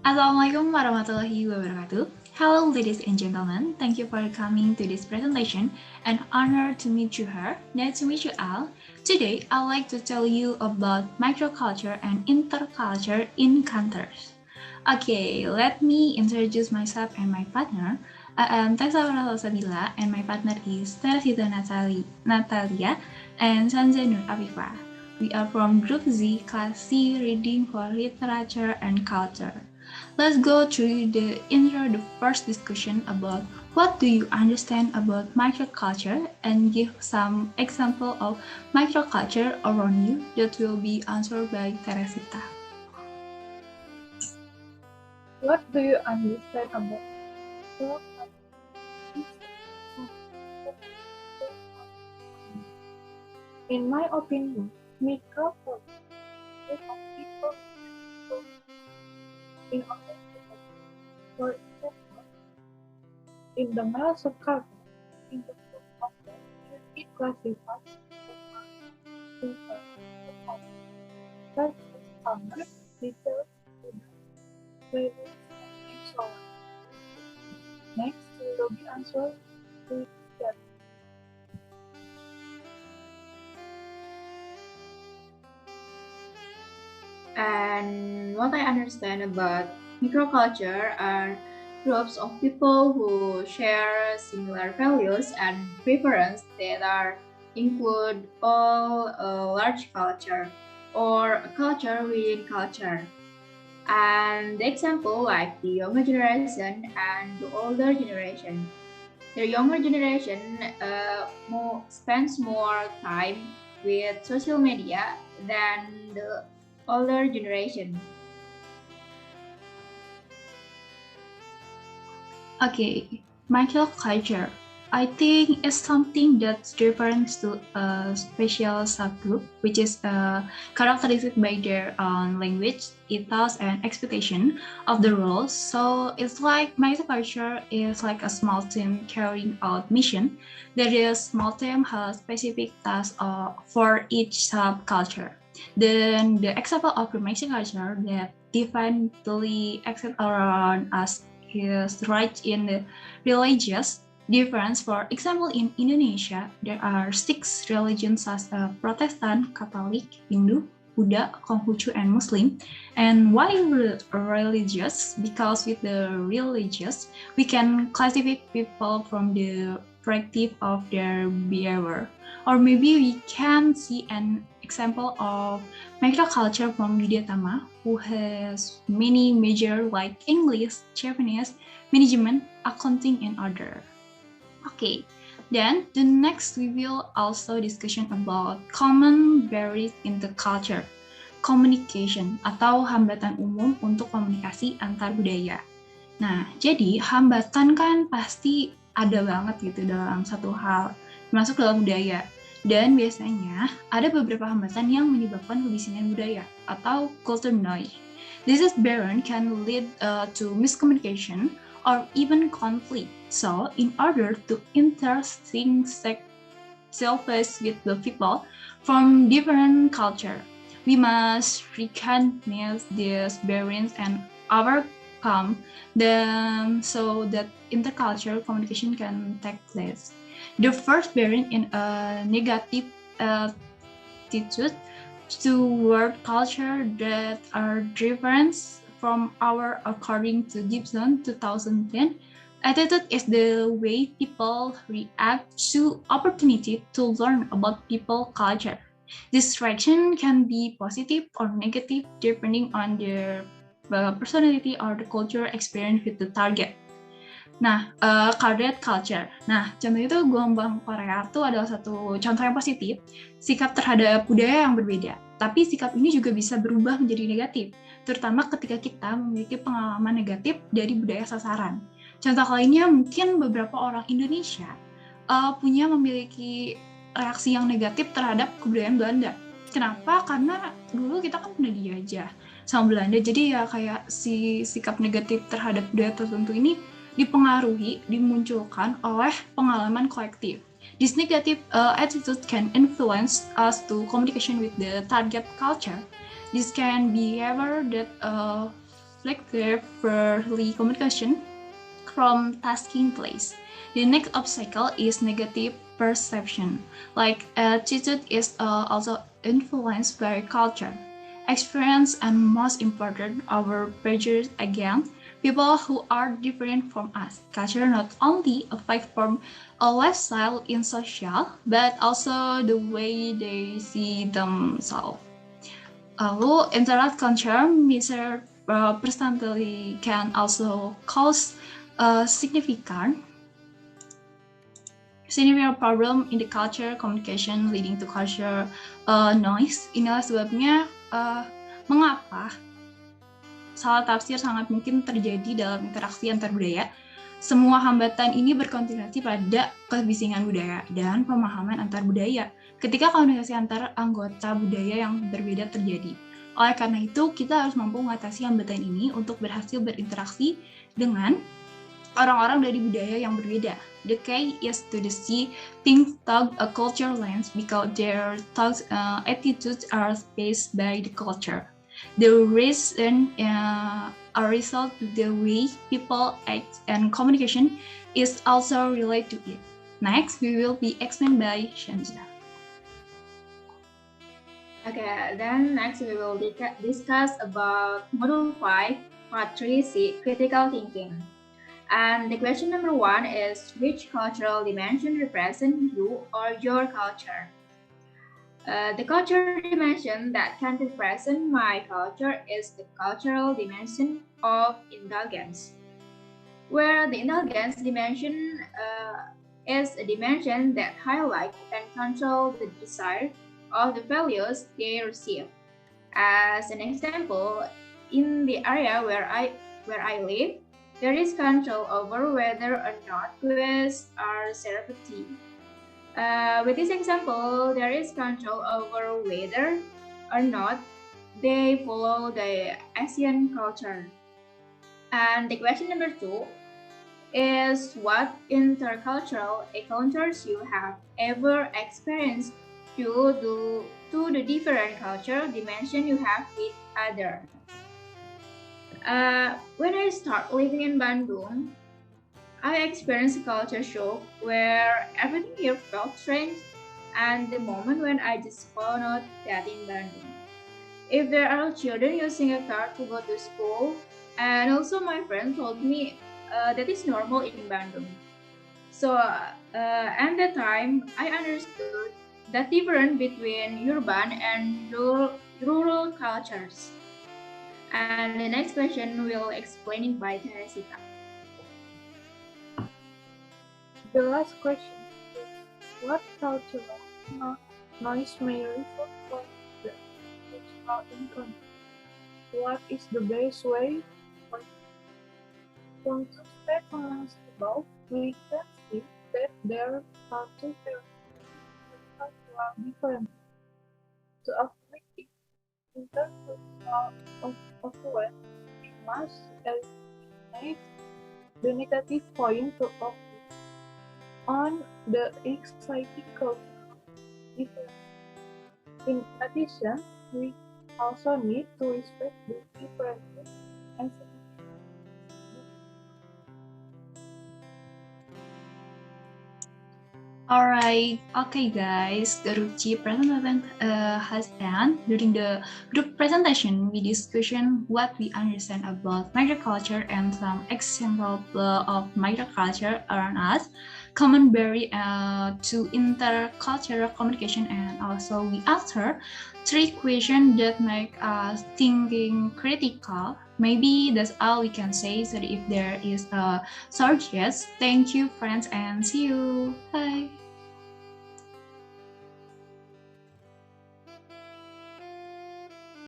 Assalamualaikum warahmatullahi wabarakatuh. Hello, ladies and gentlemen. Thank you for coming to this presentation. An honor to meet you here. Nice to meet you all. Today, I'd like to tell you about microculture and interculture in countries. Okay, let me introduce myself and my partner. I am Theresita Sabila, and my partner is Theresita Natalia and Sanjay Nur Afifa. We are from Group Z, Class C, Reading for Literature and Culture. Let's go through the first discussion about what do you understand about microculture and give some example of microculture around you that will be answered by Theresita. What do you understand about microculture? In my opinion, microculture is of people in order to for example, in the male subculture, in the subculture, it classifies such as farmers, teachers, students, and so on. Next, we will be answered to that. And what I understand about microculture are groups of people who share similar values and preferences that are include all a large culture or a culture within culture. And the example like the younger generation and the older generation. The younger generation spends more time with social media than the older generation. Okay, microculture. I think it's something that's different to a special subgroup, which is characterized by their own language, ethos, and expectation of the roles. So it's like microculture is like a small team carrying out mission. There is small team has specific tasks for each subculture. Then the example of the microculture that definitely accept around us is right in the religious difference. For example, in Indonesia, there are 6 religions such as Protestant, Catholic, Hindu, Buddha, Konghucu, and Muslim. And why religious? Because with the religious, we can classify people from the perspective of their behavior. Or maybe we can see an example of microculture from Widyatama, who has many major like English, Japanese, management, accounting, and other. Okay, then the next we will also discussion about common barriers in the culture, communication atau hambatan umum untuk komunikasi antar budaya. Nah, jadi hambatan kan pasti ada banget gitu dalam satu hal, masuk dalam budaya. Dan biasanya ada beberapa hambatan yang menyebabkan kebisingan budaya atau culture noise. This is barrier can lead to miscommunication or even conflict. So, in order to intersect self-face with the people from different culture, we must recognize these barriers and overcome them so that intercultural communication can take place. The first barrier in a negative attitude toward culture that are different from our, according to Gibson 2010. Attitude is the way people react to opportunity to learn about people culture. This reaction can be positive or negative depending on their personality or the culture experience with the target. Nah, cadet culture. Nah, contoh itu gelombang Korea itu adalah satu contoh yang positif, sikap terhadap budaya yang berbeda. Tapi sikap ini juga bisa berubah menjadi negatif, terutama ketika kita memiliki pengalaman negatif dari budaya sasaran. Contoh lainnya mungkin beberapa orang Indonesia memiliki reaksi yang negatif terhadap kebudayaan Belanda. Kenapa? Karena dulu kita kan pernah dijajah sama Belanda, jadi ya kayak si sikap negatif terhadap budaya tertentu ini dimunculkan oleh pengalaman kolektif. This negative attitude can influence us to communication with the target culture. This can be behavior that reflect their early communication from tasking place. The next obstacle is negative perception. Like attitude is also influenced by culture, experience, and most important, our prejudice against people who are different from us. Culture not only affects from a lifestyle in social, but also the way they see themselves. Lalu intercultural misunderstanding can also cause significant problem in the culture communication leading to culture noise. Inilah sebabnya mengapa salah tafsir sangat mungkin terjadi dalam interaksi antar budaya. Semua hambatan ini berkonsentrasi pada kebisingan budaya dan pemahaman antar budaya ketika komunikasi antar anggota budaya yang berbeda terjadi. Oleh karena itu, kita harus mampu mengatasi hambatan ini untuk berhasil berinteraksi dengan orang-orang dari budaya yang berbeda. The key is to see things through a culture lens because their thoughts, attitudes are based by the culture. The reason a result to the way people act and communication is also related to it. Next, we will be explained by Shanza. Okay, then next we will discuss about Module 5, Part 3C, Critical Thinking. And the question number 1 is, which cultural dimension represents you or your culture? The cultural dimension that can represent my culture is the cultural dimension of indulgence, where the indulgence dimension is a dimension that highlights and controls the desire of the values they receive. As an example, in the area where I live, there is control over whether or not goods are served tea. With this example, there is control over whether or not they follow the Asian culture. And the question number 2 is, what intercultural encounters you have ever experienced due to the different cultural dimension you have with others? When I start living in Bandung, I experienced a culture shock where everything here felt strange, and the moment when I just found out that in Bandung, if there are children using a car to go to school, and also my friend told me that is normal in Bandung. So at that time, I understood the difference between urban and rural cultures. And the next question will explain it by Theresita. The last question is, what cultural noise may refer to the cultural encounter? What is the best way for from two statements above, we can see that there are two cultural differences. To avoid intercultural affluence, we must eliminate the negative point to focus on the exciting cultural difference. In addition, we also need to respect the differences and Alright, okay guys, the Ruchi presentation has done. During the group presentation, we discussed what we understand about microculture and some examples of microculture around us, common barrier to intercultural communication, and also we answer 3 questions that make us thinking critical. Maybe that's all we can say. So if there is a short yes, thank you friends and see you. Bye.